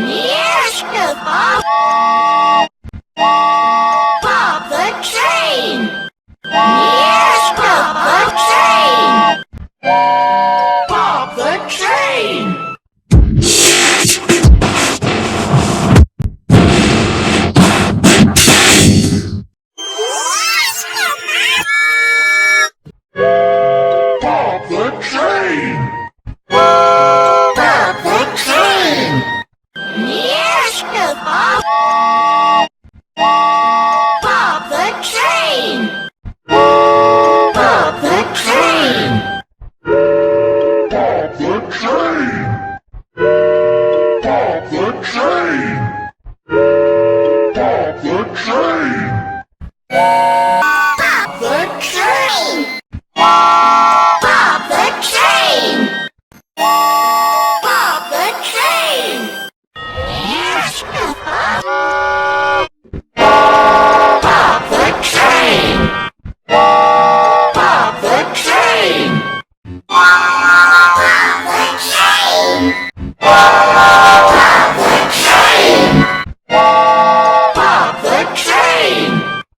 Mieszka, Bob! Bob the train! Mieszka, Bob train! Bob the train! Bob the train! Bob the train! Mieszka, Bob! Bob the train! Bob the train! Bob the train! Bob the train! Bob the train!